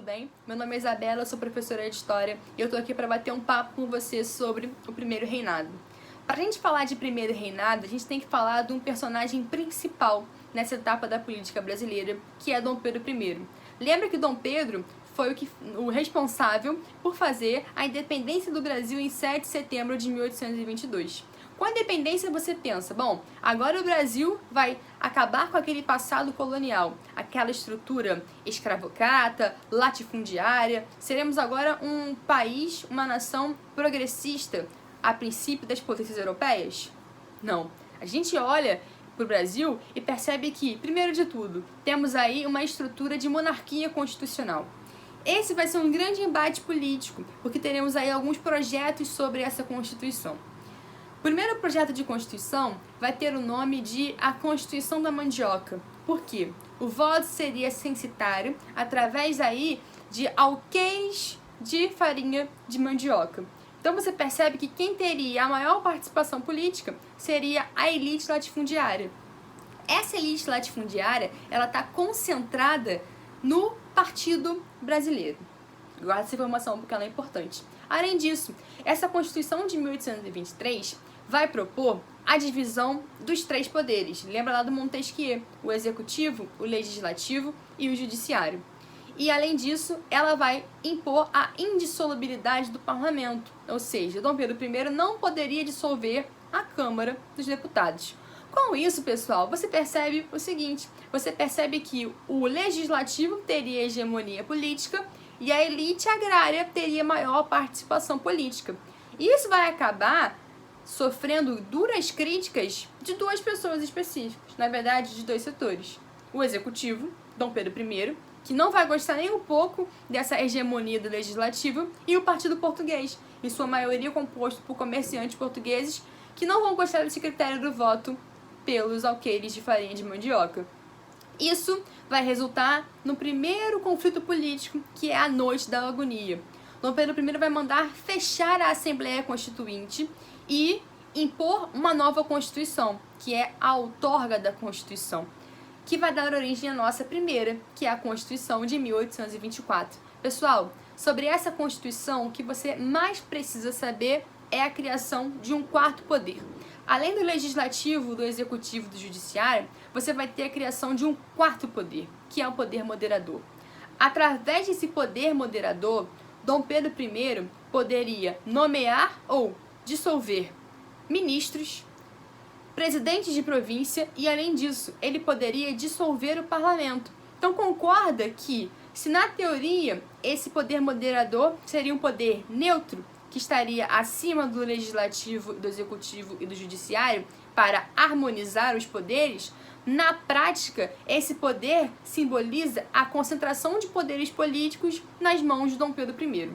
tudo bem? Meu nome é Isabela, eu sou professora de História e eu tô aqui para bater um papo com você sobre o Primeiro Reinado. Para a gente falar de Primeiro Reinado, a gente tem que falar de um personagem principal nessa etapa da política brasileira, que é Dom Pedro I. Lembra que Dom Pedro foi o responsável por fazer a independência do Brasil em 7 de setembro de 1822. Com a independência você pensa, bom, agora o Brasil vai acabar com aquele passado colonial, aquela estrutura escravocrata, latifundiária, seremos agora um país, uma nação progressista, a princípio das potências europeias? Não. A gente olha para o Brasil e percebe que, primeiro de tudo, temos aí uma estrutura de monarquia constitucional. Esse vai ser um grande embate político, porque teremos aí alguns projetos sobre essa Constituição. O primeiro projeto de Constituição vai ter o nome de a Constituição da Mandioca. Por quê? O voto seria censitário através aí de alqueires de farinha de mandioca. Então você percebe que quem teria a maior participação política seria a elite latifundiária. Essa elite latifundiária, ela está concentrada no Partido Brasileiro. Guarda essa informação porque ela é importante. Além disso, essa Constituição de 1823 vai propor a divisão dos 3 poderes. Lembra lá do Montesquieu, o executivo, o legislativo e o judiciário. E além disso, ela vai impor a indissolubilidade do parlamento, ou seja, Dom Pedro I não poderia dissolver a Câmara dos Deputados. Com isso, pessoal, você percebe o seguinte, você percebe que o legislativo teria hegemonia política e a elite agrária teria maior participação política. Isso vai acabar sofrendo duras críticas de 2 pessoas específicas, na verdade de 2 setores. O executivo, Dom Pedro I, que não vai gostar nem um pouco dessa hegemonia do legislativo, e o Partido Português, em sua maioria composto por comerciantes portugueses, que não vão gostar desse critério do voto pelos alqueires de farinha de mandioca. Isso vai resultar no primeiro conflito político, que é a Noite da Agonia. Dom Pedro I vai mandar fechar a Assembleia Constituinte e impor uma nova Constituição, que é a outorga da Constituição, que vai dar origem à nossa primeira, que é a Constituição de 1824. Pessoal, sobre essa Constituição, o que você mais precisa saber é a criação de um 4º poder. Além do legislativo, do executivo e do judiciário, você vai ter a criação de um 4º poder, que é o poder moderador. Através desse poder moderador, Dom Pedro I poderia nomear ou dissolver ministros, presidentes de província e, além disso, ele poderia dissolver o parlamento. Então, concorda que, se na teoria esse poder moderador seria um poder neutro, que estaria acima do legislativo, do executivo e do judiciário para harmonizar os poderes, na prática, esse poder simboliza a concentração de poderes políticos nas mãos de Dom Pedro I.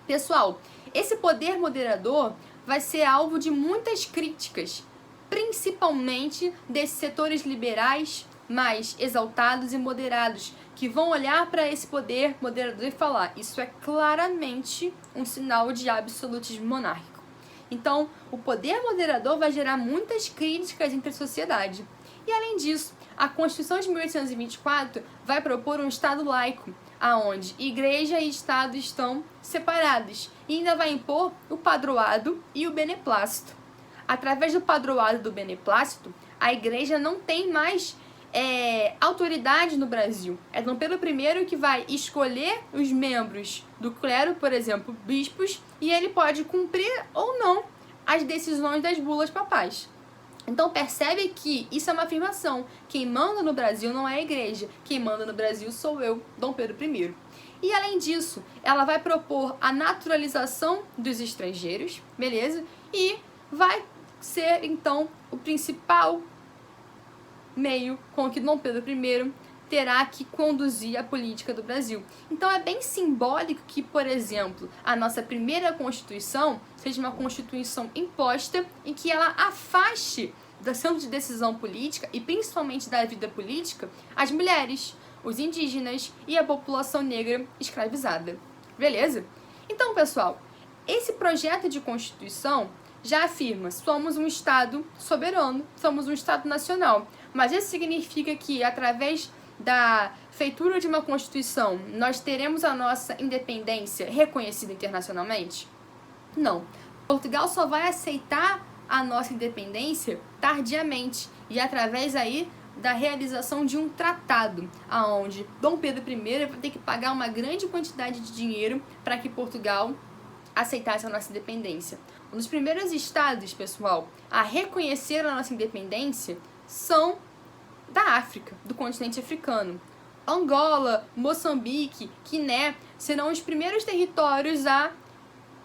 Pessoal, esse poder moderador vai ser alvo de muitas críticas, principalmente desses setores liberais mais exaltados e moderados, que vão olhar para esse poder moderador e falar: isso é claramente um sinal de absolutismo monárquico. Então, o poder moderador vai gerar muitas críticas entre a sociedade. E, além disso, a Constituição de 1824 vai propor um Estado laico, aonde Igreja e Estado estão separados, e ainda vai impor o padroado e o beneplácito. Através do padroado e do beneplácito, a Igreja não tem mais autoridade no Brasil. É Dom Pedro I que vai escolher os membros do clero, por exemplo, bispos, e ele pode cumprir ou não as decisões das bulas papais. Então percebe que isso é uma afirmação. Quem manda no Brasil não é a Igreja. Quem manda no Brasil sou eu, Dom Pedro I. E além disso, ela vai propor a naturalização dos estrangeiros, beleza? E vai ser, então, o principal meio com que Dom Pedro I terá que conduzir a política do Brasil. Então é bem simbólico que, por exemplo, a nossa primeira Constituição seja uma Constituição imposta em que ela afaste do centro de decisão política e principalmente da vida política as mulheres, os indígenas e a população negra escravizada. Beleza? Então, pessoal, esse projeto de Constituição já afirma: somos um Estado soberano, somos um Estado nacional. Mas isso significa que, através da feitura de uma Constituição, nós teremos a nossa independência reconhecida internacionalmente? Não. Portugal só vai aceitar a nossa independência tardiamente e através aí da realização de um tratado, aonde Dom Pedro I vai ter que pagar uma grande quantidade de dinheiro para que Portugal aceitasse a nossa independência. Um dos primeiros estados, pessoal, a reconhecer a nossa independência são da África, do continente africano. Angola, Moçambique, Guiné serão os primeiros territórios a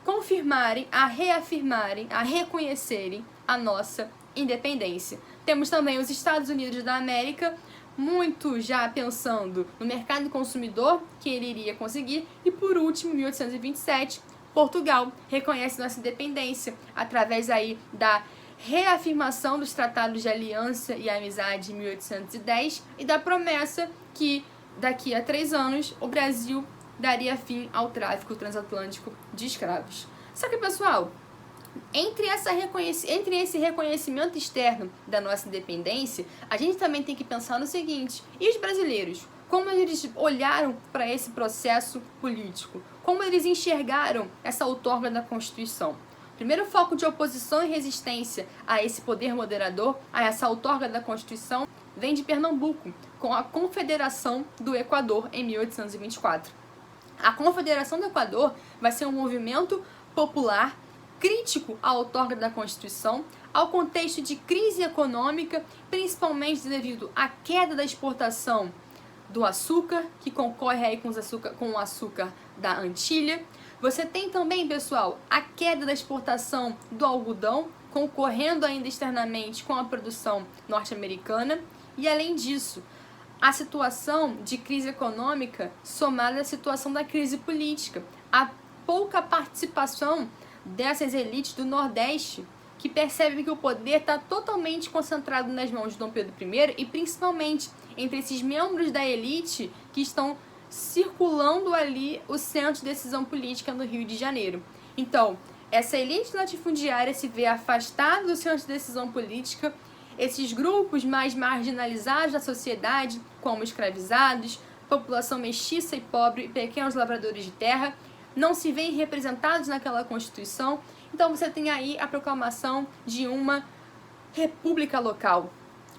confirmarem, a reafirmarem, a reconhecerem a nossa independência. Temos também os Estados Unidos da América, muito já pensando no mercado consumidor que ele iria conseguir. E por último, em 1827, Portugal reconhece nossa independência através aí da reafirmação dos tratados de aliança e amizade em 1810 e da promessa que daqui a 3 anos o Brasil daria fim ao tráfico transatlântico de escravos. Só que, pessoal, entre esse reconhecimento externo da nossa independência, a gente também tem que pensar no seguinte: e os brasileiros? Como eles olharam para esse processo político? Como eles enxergaram essa outorga da Constituição? O primeiro foco de oposição e resistência a esse poder moderador, a essa outorga da Constituição, vem de Pernambuco, com a Confederação do Equador em 1824. A Confederação do Equador vai ser um movimento popular crítico à outorga da Constituição, ao contexto de crise econômica, principalmente devido à queda da exportação do açúcar, que concorre aí com o açúcar da Antilha. Você tem também, pessoal, a queda da exportação do algodão, concorrendo ainda externamente com a produção norte-americana. E, além disso, a situação de crise econômica somada à situação da crise política, a pouca participação dessas elites do Nordeste, que percebem que o poder está totalmente concentrado nas mãos de Dom Pedro I e principalmente entre esses membros da elite que estão circulando ali o centro de decisão política no Rio de Janeiro. Então, essa elite latifundiária se vê afastada do centro de decisão política. Esses grupos mais marginalizados da sociedade, como escravizados, população mestiça e pobre e pequenos lavradores de terra, não se veem representados naquela Constituição. Então você tem aí a proclamação de uma república local.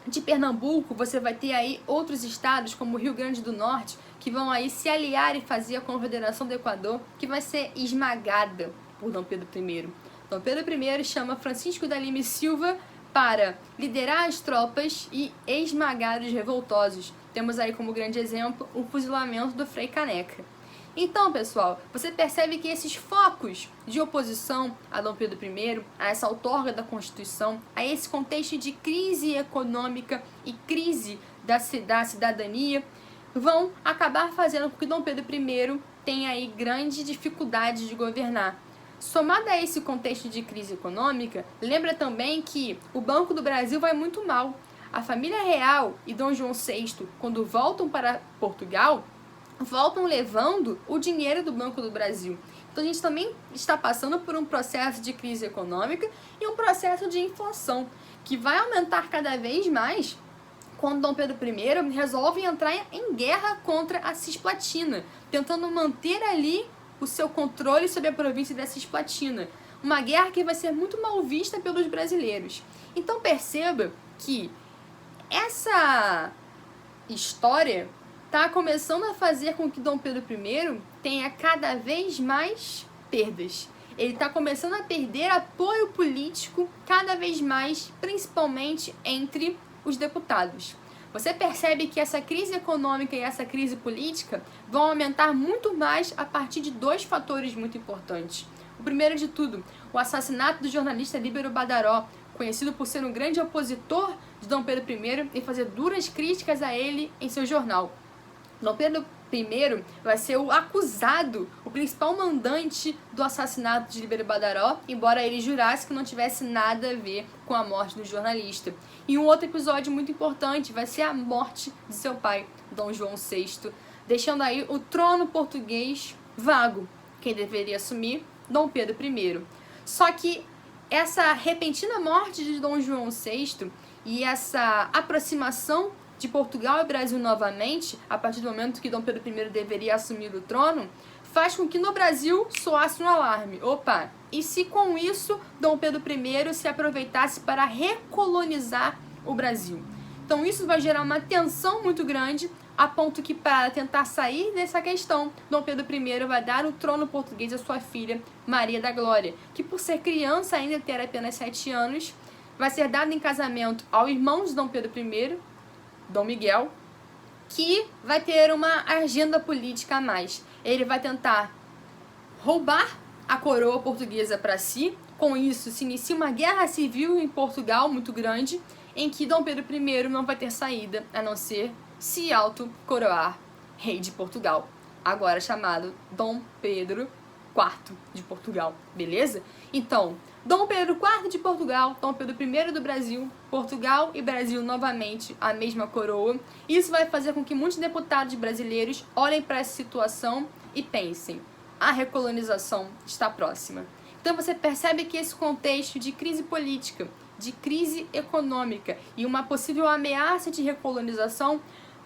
De Pernambuco, você vai ter aí outros estados, como o Rio Grande do Norte, que vão aí se aliar e fazer a Confederação do Equador, que vai ser esmagada por Dom Pedro I. Dom Pedro I chama Francisco da Lima e Silva para liderar as tropas e esmagar os revoltosos. Temos aí como grande exemplo o fuzilamento do Frei Caneca. Então, pessoal, você percebe que esses focos de oposição a Dom Pedro I, a essa outorga da Constituição, a esse contexto de crise econômica e crise da cidadania, vão acabar fazendo com que Dom Pedro I tenha aí grande dificuldade de governar. Somado a esse contexto de crise econômica, lembra também que o Banco do Brasil vai muito mal. A família real e Dom João VI, quando voltam para Portugal, voltam levando o dinheiro do Banco do Brasil. Então a gente também está passando por um processo de crise econômica e um processo de inflação, que vai aumentar cada vez mais quando Dom Pedro I resolve entrar em guerra contra a Cisplatina, tentando manter ali o seu controle sobre a província da Cisplatina. Uma guerra que vai ser muito mal vista pelos brasileiros. Então perceba que essa história está começando a fazer com que Dom Pedro I tenha cada vez mais perdas. Ele está começando a perder apoio político cada vez mais, principalmente entre os deputados. Você percebe que essa crise econômica e essa crise política vão aumentar muito mais a partir de 2 fatores muito importantes. O primeiro de tudo, o assassinato do jornalista Líbero Badaró, conhecido por ser um grande opositor de Dom Pedro I e fazer duras críticas a ele em seu jornal. Dom Pedro I vai ser o acusado, o principal mandante do assassinato de Líbero Badaró, embora ele jurasse que não tivesse nada a ver com a morte do jornalista. E um outro episódio muito importante vai ser a morte de seu pai, Dom João VI, deixando aí o trono português vago. Quem deveria assumir? Dom Pedro I. Só que essa repentina morte de Dom João VI e essa aproximação de Portugal e Brasil novamente, a partir do momento que Dom Pedro I deveria assumir o trono, faz com que no Brasil soasse um alarme. Opa, e se com isso Dom Pedro I se aproveitasse para recolonizar o Brasil? Então isso vai gerar uma tensão muito grande, a ponto que, para tentar sair dessa questão, Dom Pedro I vai dar o trono português à sua filha, Maria da Glória, que por ser criança, ainda ter apenas 7 anos, vai ser dada em casamento ao irmão de Dom Pedro I, Dom Miguel, que vai ter uma agenda política a mais. Ele vai tentar roubar a coroa portuguesa para si. Com isso, se inicia uma guerra civil em Portugal muito grande, em que Dom Pedro I não vai ter saída a não ser se auto-coroar rei de Portugal, agora chamado Dom Pedro IV de Portugal, beleza? Então, Dom Pedro IV de Portugal, Dom Pedro I do Brasil, Portugal e Brasil novamente a mesma coroa. Isso vai fazer com que muitos deputados brasileiros olhem para essa situação e pensem: a recolonização está próxima. Então você percebe que esse contexto de crise política, de crise econômica e uma possível ameaça de recolonização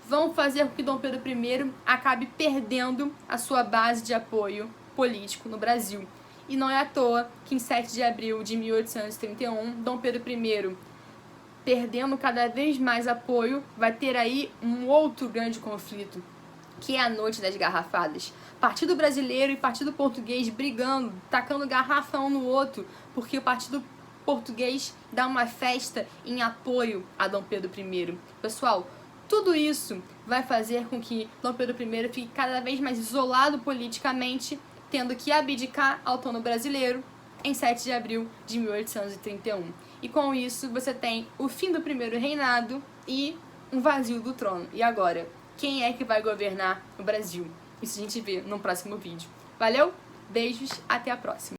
vão fazer com que Dom Pedro I acabe perdendo a sua base de apoio político no Brasil. E não é à toa que em 7 de abril de 1831, Dom Pedro I, perdendo cada vez mais apoio, vai ter aí um outro grande conflito, que é a Noite das Garrafadas. Partido brasileiro e partido português brigando, tacando garrafa um no outro, porque o partido português dá uma festa em apoio a Dom Pedro I. Pessoal, tudo isso vai fazer com que Dom Pedro I fique cada vez mais isolado politicamente, tendo que abdicar ao trono brasileiro em 7 de abril de 1831. E com isso você tem o fim do primeiro reinado e um vazio do trono. E agora, quem é que vai governar o Brasil? Isso a gente vê no próximo vídeo. Valeu? Beijos, até a próxima!